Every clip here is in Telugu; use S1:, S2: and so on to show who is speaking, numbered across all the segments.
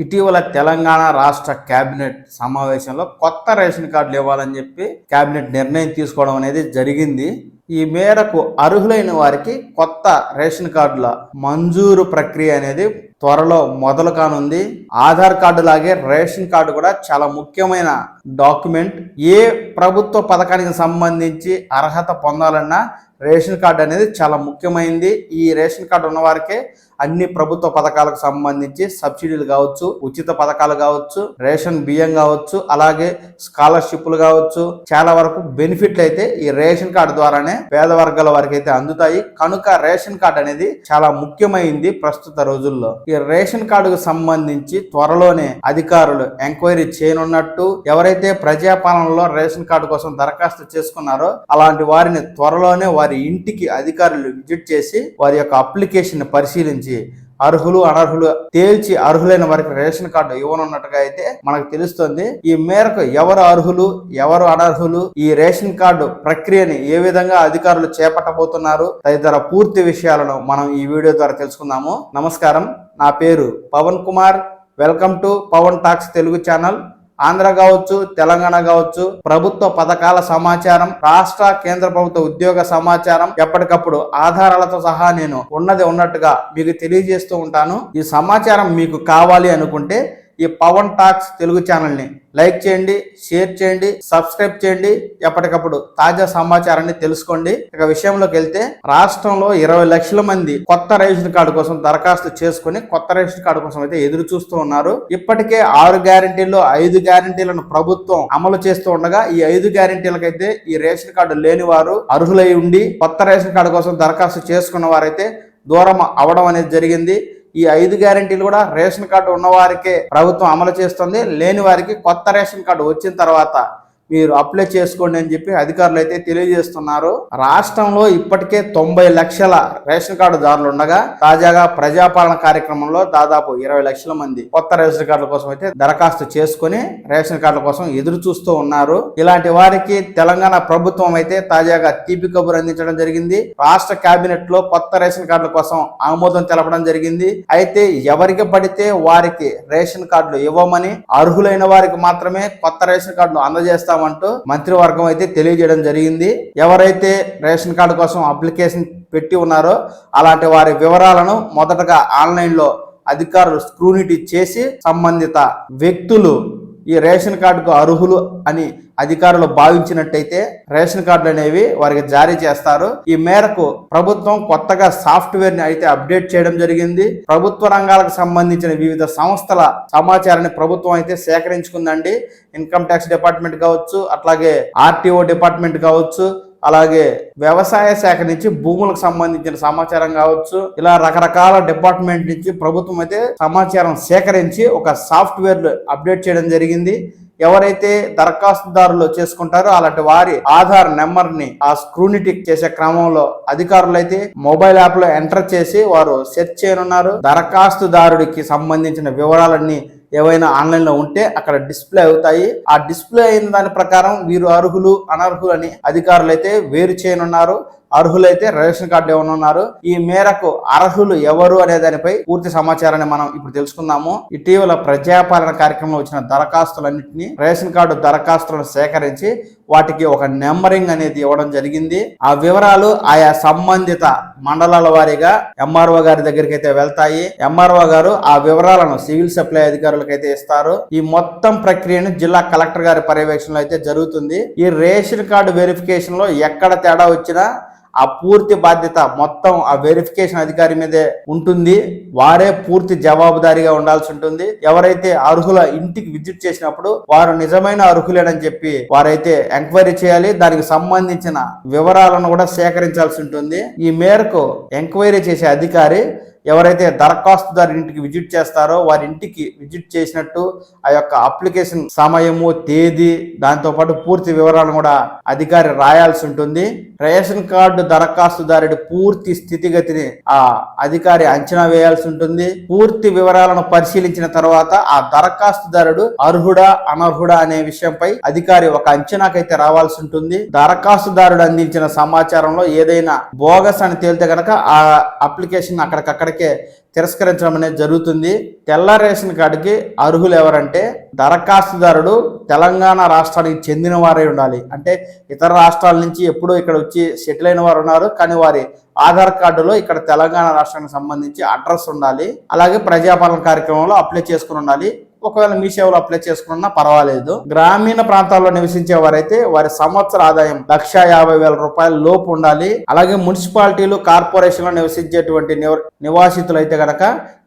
S1: ఇటీవల తెలంగాణ రాష్ట్ర కేబినెట్ సమావేశంలో కొత్త రేషన్ కార్డులు ఇవ్వాలని చెప్పి కేబినెట్ నిర్ణయం తీసుకోవడం అనేది జరిగింది. ఈ మేరకు అర్హులైన వారికి కొత్త రేషన్ కార్డుల మంజూరు ప్రక్రియ అనేది త్వరలో మొదలు కానుంది. ఆధార్ కార్డు లాగే రేషన్ కార్డు కూడా చాలా ముఖ్యమైన డాక్యుమెంట్. ఏ ప్రభుత్వ పథకానికి సంబంధించి అర్హత పొందాలన్నా రేషన్ కార్డు అనేది చాలా ముఖ్యమైనది. ఈ రేషన్ కార్డు ఉన్న వారికే అన్ని ప్రభుత్వ పథకాలకు సంబంధించి సబ్సిడీలు కావచ్చు, ఉచిత పథకాలు కావచ్చు, రేషన్ బియ్యం కావచ్చు, అలాగే స్కాలర్షిప్లు కావచ్చు, చాలా వరకు బెనిఫిట్లు అయితే ఈ రేషన్ కార్డు ద్వారానే పేద వర్గాల వారికి అయితే అందుతాయి. కనుక రేషన్ కార్డు అనేది చాలా ముఖ్యమైనది ప్రస్తుత రోజుల్లో. ఈ రేషన్ కార్డుకు సంబంధించి త్వరలోనే అధికారులు ఎంక్వైరీ చేయనున్నట్టు, ఎవరైతే ప్రజాపాలనలో రేషన్ కార్డు కోసం దరఖాస్తు చేసుకున్నారో అలాంటి వారిని త్వరలోనే వారి ఇంటికి అధికారులు విజిట్ చేసి వారి యొక్క అప్లికేషన్ పరిశీలించి అర్హులు అనర్హులు తేల్చి అర్హులైన వారికి రేషన్ కార్డు ఇవ్వనున్నట్టుగా అయితే మనకు తెలుస్తుంది. ఈ మేరకు ఎవరు అర్హులు ఎవరు అనర్హులు, ఈ రేషన్ కార్డు ప్రక్రియని ఏ విధంగా అధికారులు చేపట్టబోతున్నారు తదితర పూర్తి విషయాలను మనం ఈ వీడియో ద్వారా తెలుసుకుందాము. నమస్కారం, నా పేరు Pavan Kumar. Welcome to Pavan talks Telugu channel. Andhra కావచ్చు, తెలంగాణ కావచ్చు, ప్రభుత్వ పథకాల సమాచారం, రాష్ట్ర కేంద్ర ప్రభుత్వ ఉద్యోగ సమాచారం ఎప్పటికప్పుడు ఆధారాలతో సహా నేను ఉన్నట్టుగా మీకు తెలియజేస్తూ ఉంటాను. ఈ సమాచారం మీకు కావాలి అనుకుంటే ఈ పవన్ టాక్స్ తెలుగు ఛానల్ని లైక్ చేయండి, షేర్ చేయండి, సబ్స్క్రైబ్ చేయండి. ఎప్పటికప్పుడు తాజా సమాచారాన్ని తెలుసుకోండి. ఇక విషయంలోకి వెళ్తే, రాష్ట్రంలో 20 లక్షల మంది కొత్త రేషన్ కార్డు కోసం దరఖాస్తు చేసుకుని కొత్త రేషన్ కార్డు కోసం అయితే ఎదురు చూస్తూ ఉన్నారు. ఇప్పటికే 6 గ్యారెంటీల్లో 5 గ్యారెంటీలను ప్రభుత్వం అమలు చేస్తూ ఉండగా ఈ 5 గ్యారెంటీలకైతే ఈ రేషన్ కార్డు లేని వారు అర్హులై ఉండి కొత్త రేషన్ కార్డు కోసం దరఖాస్తు చేసుకున్న వారైతే దూరం అవడం అనేది జరిగింది. ఈ 5 గ్యారెంటీలు కూడా రేషన్ కార్డు ఉన్న వారికే ప్రభుత్వం అమలు చేస్తుంది. లేని వారికి కొత్త రేషన్ కార్డు వచ్చిన తర్వాత మీరు అప్లై చేసుకోండి అని చెప్పి అధికారులు అయితే తెలియజేస్తున్నారు. రాష్ట్రంలో ఇప్పటికే 90 లక్షల రేషన్ కార్డు దారులు ఉండగా తాజాగా ప్రజాపాలన కార్యక్రమంలో దాదాపు 20 లక్షల మంది కొత్త రేషన్ కార్డుల కోసం అయితే దరఖాస్తు చేసుకుని రేషన్ కార్డుల కోసం ఎదురు చూస్తూ ఉన్నారు. ఇలాంటి వారికి తెలంగాణ ప్రభుత్వం అయితే తాజాగా తీపి కబురు అందించడం జరిగింది. రాష్ట్ర కేబినెట్ లో కొత్త రేషన్ కార్డుల కోసం ఆమోదం తెలపడం జరిగింది. అయితే ఎవరికి పడితే వారికి రేషన్ కార్డులు ఇవ్వమని, అర్హులైన వారికి మాత్రమే కొత్త రేషన్ కార్డులు అందజేస్తాం అంటూ మంత్రివర్గం అయితే తెలియజేయడం జరిగింది. ఎవరైతే రేషన్ కార్డు కోసం అప్లికేషన్ పెట్టి ఉన్నారో అలాంటి వారి వివరాలను మొదటగా ఆన్లైన్లో అధికారులు స్క్రూనిటీ చేసి సంబంధిత వ్యక్తులు ఈ రేషన్ కార్డుకు అర్హులు అని అధికారులు భావించినట్టయితే రేషన్ కార్డులు అనేవి వారికి జారీ చేస్తారు. ఈ మేరకు ప్రభుత్వం కొత్తగా సాఫ్ట్వేర్ ని అయితే అప్డేట్ చేయడం జరిగింది. ప్రభుత్వ రంగాలకు సంబంధించిన వివిధ సంస్థల సమాచారాన్ని ప్రభుత్వం అయితే సేకరించుకుందండి. ఇన్కమ్ ట్యాక్స్ డిపార్ట్మెంట్ కావచ్చు, అట్లాగే ఆర్టీఓ డిపార్ట్మెంట్ కావచ్చు, అలాగే వ్యవసాయ శాఖ నుంచి భూములకు సంబంధించిన సమాచారం కావచ్చు, ఇలా రకరకాల డిపార్ట్మెంట్ నుంచి ప్రభుత్వం అయితే సమాచారం సేకరించి ఒక సాఫ్ట్వేర్ అప్డేట్ చేయడం జరిగింది. ఎవరైతే దరఖాస్తుదారులు చేసుకుంటారో అలాంటి వారి ఆధార్ నెంబర్ ని ఆ స్క్రూనిటీ చేసే క్రమంలో అధికారులు అయితే మొబైల్ యాప్ లో ఎంటర్ చేసి వారు సెర్చ్ చేయనున్నారు. దరఖాస్తుదారుడికి సంబంధించిన వివరాలన్నీ ఏవైనా ఆన్లైన్ లో ఉంటే అక్కడ డిస్ప్లే అవుతాయి. ఆ డిస్ప్లే అయిన దాని ప్రకారం వీరు అర్హులు అనర్హులు అని అధికారులు అయితే వేరు చేయనున్నారు. అర్హులైతే రేషన్ కార్డు ఇవ్వనున్నారు. ఈ మేరకు అర్హులు ఎవరు అనే దానిపై పూర్తి సమాచారాన్ని మనం ఇప్పుడు తెలుసుకుందాము. ఇటీవల ప్రజాపాలన కార్యక్రమంలో వచ్చిన దరఖాస్తులన్నింటినీ రేషన్ కార్డు దరఖాస్తులను సేకరించి వాటికి ఒక నెంబరింగ్ అనేది ఇవ్వడం జరిగింది. ఆ వివరాలు ఆయా సంబంధిత మండలాల వారీగా ఎంఆర్ఓ గారి దగ్గరికి అయితే వెళ్తాయి. ఎంఆర్ఓ గారు ఆ వివరాలను సివిల్ సప్లై అధికారులకు అయితే ఇస్తారు. ఈ మొత్తం ప్రక్రియను జిల్లా కలెక్టర్ గారి పర్యవేక్షణలో అయితే జరుగుతుంది. ఈ రేషన్ కార్డు వెరిఫికేషన్ లో ఎక్కడ తేడా వచ్చినా ఆ పూర్తి బాధ్యత మొత్తం ఆ వెరిఫికేషన్ అధికారి మీదే ఉంటుంది. వారే పూర్తి జవాబుదారీగా ఉండాల్సి ఉంటుంది. ఎవరైతే అర్హుల ఇంటికి విజిట్ చేసినప్పుడు వారు నిజమైన అర్హులేనని చెప్పి వారైతే ఎంక్వైరీ చేయాలి. దానికి సంబంధించిన వివరాలను కూడా సేకరించాల్సి ఉంటుంది. ఈ మేరకు ఎంక్వైరీ చేసే అధికారి ఎవరైతే దరఖాస్తుదారు ఇంటికి విజిట్ చేస్తారో వారి ఇంటికి విజిట్ చేసినట్టు ఆ యొక్క అప్లికేషన్ సమయము, తేదీ, దాంతోపాటు పూర్తి వివరాలను కూడా అధికారి రాయాల్సి ఉంటుంది. రేషన్ కార్డు దరఖాస్తుదారుడి పూర్తి స్థితిగతిని ఆ అధికారి అంచనా వేయాల్సి ఉంటుంది. పూర్తి వివరాలను పరిశీలించిన తర్వాత ఆ దరఖాస్తుదారుడు అర్హుడా అనర్హుడా అనే విషయంపై అధికారి ఒక అంచనాకైతే రావాల్సి ఉంటుంది. దరఖాస్తుదారుడు అందించిన సమాచారంలో ఏదైనా బోగస్ అని తేలితే కనుక ఆ అప్లికేషన్ అక్కడికక్కడికి ఇప్పటికే తిరస్కరించడం అనేది జరుగుతుంది. తెల్ల రేషన్ కార్డుకి అర్హులు ఎవరంటే దరఖాస్తుదారుడు తెలంగాణ రాష్ట్రానికి చెందిన వారే ఉండాలి. అంటే ఇతర రాష్ట్రాల నుంచి ఎప్పుడూ ఇక్కడ వచ్చి సెటిల్ అయిన వారు ఉన్నారు, కానీ వారి ఆధార్ కార్డులో ఇక్కడ తెలంగాణ రాష్ట్రానికి సంబంధించి అడ్రస్ ఉండాలి. అలాగే ప్రజాపాలన కార్యక్రమంలో అప్లై చేసుకుని ఉండాలి. ఒకవేళ మీ సేవలు అప్లై చేసుకున్నా పర్వాలేదు. గ్రామీణ ప్రాంతాల్లో నివసించే వారైతే వారి సంవత్సర ఆదాయం 1,50,000 రూపాయల లోపు ఉండాలి. అలాగే మున్సిపాలిటీలు, కార్పొరేషన్లో నివసించేటువంటి నివాసితులు అయితే గనక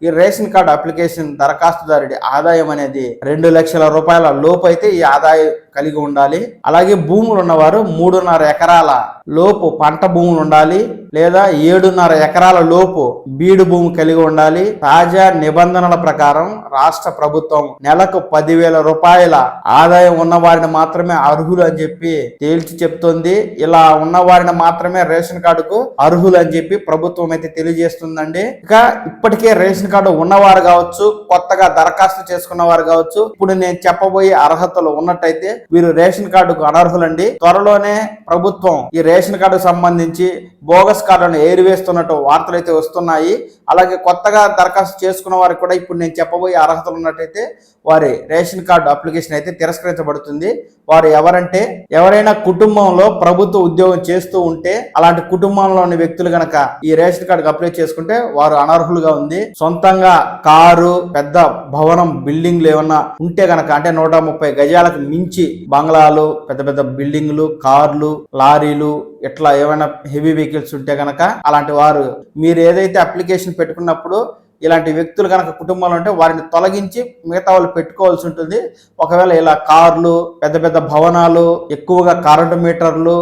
S1: ఈ రేషన్ కార్డు అప్లికేషన్ దరఖాస్తుదారుడి ఆదాయం అనేది 2 లక్షల రూపాయల లోపు అయితే ఈ ఆదాయం కలిగి ఉండాలి. అలాగే భూములు ఉన్నవారు 3.5 ఎకరాల లోపు పంట భూములు ఉండాలి, లేదా 7.5 ఎకరాల లోపు బీడు భూమి కలిగి ఉండాలి. తాజా నిబంధనల ప్రకారం రాష్ట్ర ప్రభుత్వం నెలకు 10,000 రూపాయల ఆదాయం ఉన్న వారిని మాత్రమే అర్హులు అని చెప్పి తేల్చి చెప్తుంది. ఇలా ఉన్న వారిని మాత్రమే రేషన్ కార్డుకు అర్హులు అని చెప్పి ప్రభుత్వం అయితే తెలియజేస్తుందండి. ఇక ఇప్పటికే రేషన్ కార్డు ఉన్నవారు కావచ్చు, కొత్తగా దరఖాస్తు చేసుకున్న వారు కావచ్చు, ఇప్పుడు నేను చెప్పబోయే అర్హతలు ఉన్నట్టయితే వీరు రేషన్ కార్డుకు అనర్హులండి. త్వరలోనే ప్రభుత్వం ఈ రేషన్ కార్డుకు సంబంధించి బోగస్ కార్డులను ఏరివేస్తున్నట్టు వార్తలు అయితే వస్తున్నాయి. అలాగే కొత్తగా దరఖాస్తు చేసుకున్న వారికి కూడా ఇప్పుడు నేను చెప్పబోయే అర్హతలు ఉన్నట్టయితే వారి రేషన్ కార్డు అప్లికేషన్ అయితే తిరస్కరించబడుతుంది. వారు ఎవరంటే ఎవరైనా కుటుంబంలో ప్రభుత్వ ఉద్యోగం చేస్తూ ఉంటే అలాంటి కుటుంబంలోని వ్యక్తులు గనక ఈ రేషన్ కార్డుకు అప్లై చేసుకుంటే వారు అనర్హులుగా ఉంది. సొంతంగా కారు, పెద్ద భవనం, బిల్డింగ్లు ఏమన్నా ఉంటే గనక, అంటే 130 గజాలకు మించి బంగ్లాలు, పెద్ద పెద్ద బిల్డింగ్లు, కార్లు, లారీలు, ఇట్లా ఏమైనా హెవీ వెహికల్స్ ఉంటే గనక అలాంటి వారు మీరు ఏదైతే అప్లికేషన్ పెట్టుకున్నప్పుడు ఇలాంటి వ్యక్తులు కనుక కుటుంబంలో ఉంటే వారిని తొలగించి మిగతా వాళ్ళు పెట్టుకోవాల్సి ఉంటుంది. ఒకవేళ ఇలా కార్లు, పెద్ద పెద్ద భవనాలు, ఎక్కువగా కరెంటు మీటర్లు,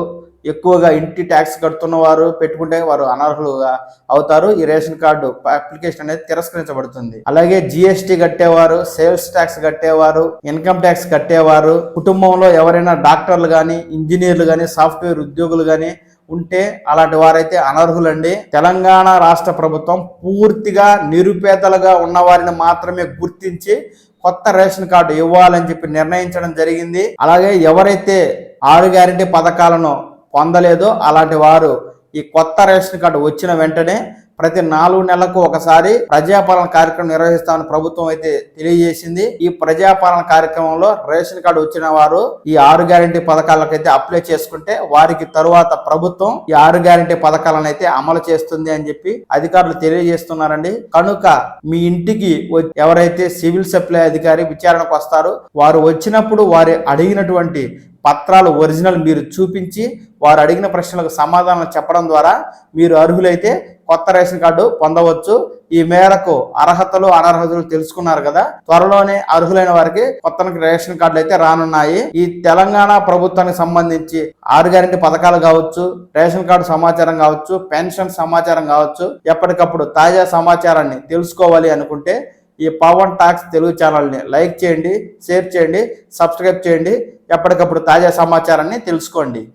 S1: ఎక్కువగా ఇంటి ట్యాక్స్ కడుతున్న వారు పెట్టుకుంటే వారు అనర్హులుగా అవుతారు. ఈ రేషన్ కార్డు అప్లికేషన్ అనేది తిరస్కరించబడుతుంది. అలాగే GST కట్టేవారు, సేల్స్ ట్యాక్స్ కట్టేవారు, ఇన్కమ్ ట్యాక్స్ కట్టేవారు, కుటుంబంలో ఎవరైనా డాక్టర్లు కానీ, ఇంజనీర్లు కానీ, సాఫ్ట్వేర్ ఉద్యోగులు కానీ ఉంటే అలాంటి వారైతే అనర్హులండి. తెలంగాణ రాష్ట్ర ప్రభుత్వం పూర్తిగా నిరుపేదలుగా ఉన్న వారిని మాత్రమే గుర్తించి కొత్త రేషన్ కార్డు ఇవ్వాలని చెప్పి నిర్ణయించడం జరిగింది. అలాగే ఎవరైతే 6 గ్యారెంటీ పథకాలను పొందలేదో అలాంటి వారు ఈ కొత్త రేషన్ కార్డు వచ్చిన వెంటనే ప్రతి 4 నెలలకు ఒకసారి ప్రజాపాలన కార్యక్రమం నిర్వహిస్తామని ప్రభుత్వం అయితే తెలియజేసింది. ఈ ప్రజాపాలన కార్యక్రమంలో రేషన్ కార్డు వచ్చిన వారు ఈ 6 గ్యారెంటీ పథకాలకైతే అప్లై చేసుకుంటే వారికి తరువాత ప్రభుత్వం ఈ 6 గ్యారెంటీ పథకాలను అయితే అమలు చేస్తుంది అని చెప్పి అధికారులు తెలియజేస్తున్నారండి. కనుక మీ ఇంటికి ఎవరైతే సివిల్ సప్లై అధికారి విచారణకు వస్తారో వారు వచ్చినప్పుడు వారు అడిగినటువంటి పత్రాలు ఒరిజినల్ మీరు చూపించి వారు అడిగిన ప్రశ్నలకు సమాధానం చెప్పడం ద్వారా మీరు అర్హులైతే కొత్త రేషన్ కార్డు పొందవచ్చు. ఈ మేరకు అర్హతలు, అనర్హతలు తెలుసుకున్నారు కదా. త్వరలోనే అర్హులైన వారికి కొత్త రేషన్ కార్డులు అయితే రానున్నాయి. ఈ తెలంగాణ ప్రభుత్వానికి సంబంధించి 6 గ్యారెంటీ పథకాలు కావచ్చు, రేషన్ కార్డు సమాచారం కావచ్చు, పెన్షన్ సమాచారం కావచ్చు, ఎప్పటికప్పుడు తాజా సమాచారాన్ని తెలుసుకోవాలి అనుకుంటే ఈ పవన్ టాక్స్ తెలుగు ఛానల్ని లైక్ చేయండి, షేర్ చేయండి, సబ్స్క్రైబ్ చేయండి. ఎప్పటికప్పుడు తాజా సమాచారాన్ని తెలుసుకోండి.